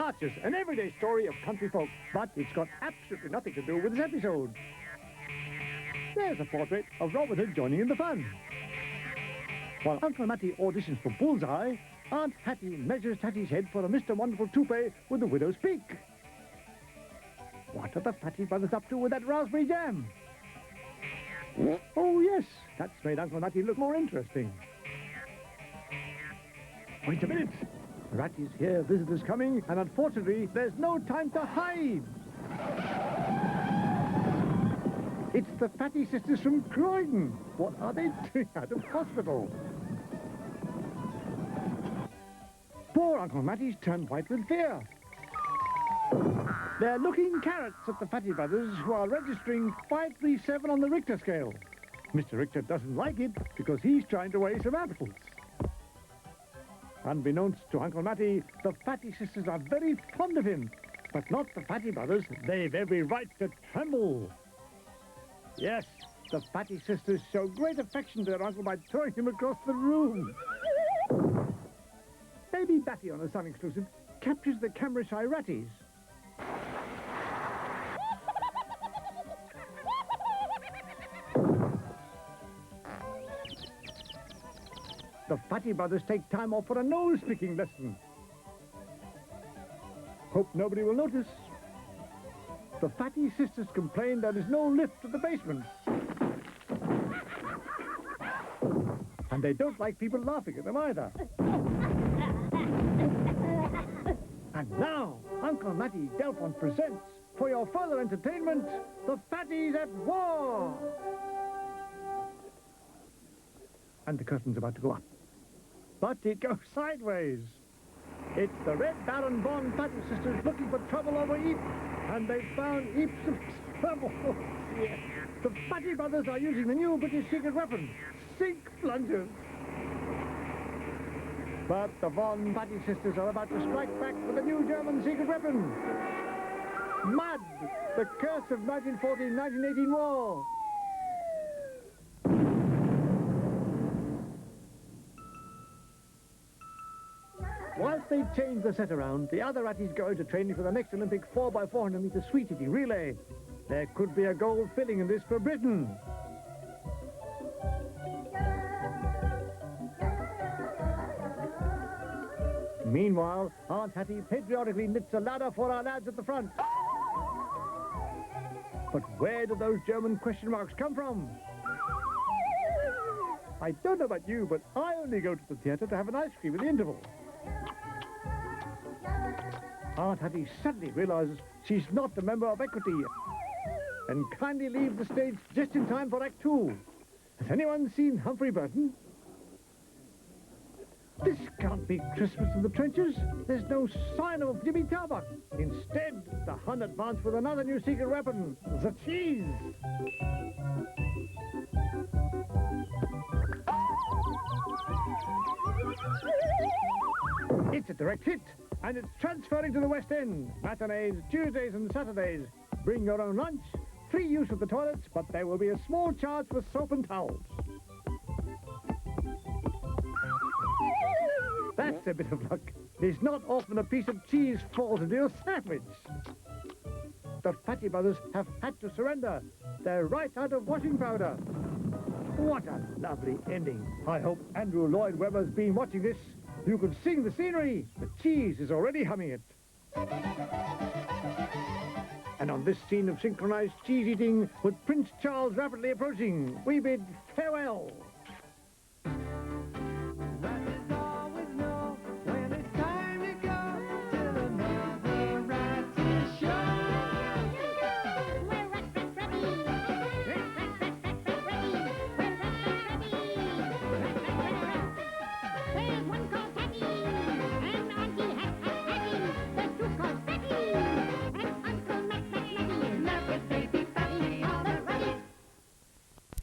Archers, an everyday story of country folk, but it's got absolutely nothing to do with this episode. There's a portrait of Robin Hood joining in the fun. While Uncle Matty auditions for Bullseye, Aunt Hattie measures Tattie's head for a Mr. Wonderful toupee with the widow's peak. What are the Fatty brothers up to with that raspberry jam? Oh, yes, that's made Uncle Matty look more interesting. Wait a minute. Ratties hear visitors coming, and unfortunately, there's no time to hide. It's the Fatty sisters from Croydon. What are they doing out of hospital? Poor Uncle Matty's turned white with fear. They're looking carrots at the Fatty brothers, who are registering 537 on the Richter scale. Mr. Richter doesn't like it because he's trying to weigh some apples. Unbeknownst to Uncle Matty, the Fatty sisters are very fond of him, but not the Fatty brothers. They've every right to tremble. Yes, the Fatty sisters show great affection to their uncle by throwing him across the room. Baby Batty on a Sun exclusive captures the camera-shy Ratties. The Fatty brothers take time off for a nose-picking lesson. Hope nobody will notice. The Fatty sisters complain there is no lift to the basement. And they don't like people laughing at them either. And now, Uncle Matty Delphon presents, for your further entertainment, the Fatties at War! And the curtain's about to go up. But it goes sideways. It's the Red Baron Von Fatty sisters looking for trouble over Ypres, and they've found heaps of trouble. Yeah. The Fatty brothers are using the new British secret weapon, sink plungers. But the Von Fatty sisters are about to strike back with a new German secret weapon. Mud, the curse of 1914-1918 war. Whilst they change the set around, the other Ratties go into training for the next Olympic 4x400 metre sweet eating relay. There could be a gold filling in this for Britain. Meanwhile, Aunt Hattie patriotically knits a ladder for our lads at the front. But where do those German question marks come from? I don't know about you, but I only go to the theatre to have an ice cream at the interval. Aunt Hattie suddenly realizes she's not a member of Equity and kindly leaves the stage just in time for Act 2. Has anyone seen Humphrey Burton? This can't be Christmas in the trenches. There's no sign of Jimmy Tarbuck. Instead, the Hun advance with another new secret weapon, the cheese. It's a direct hit, and it's transferring to the West End. Matinees, Tuesdays and Saturdays. Bring your own lunch, free use of the toilets, but there will be a small charge for soap and towels. That's a bit of luck. It's not often a piece of cheese falls into your sandwich. The Fatty brothers have had to surrender. They're right out of washing powder. What a lovely ending. I hope Andrew Lloyd Webber's been watching this. You can sing the scenery. The cheese is already humming it. And on this scene of synchronized cheese eating, with Prince Charles rapidly approaching, we bid farewell.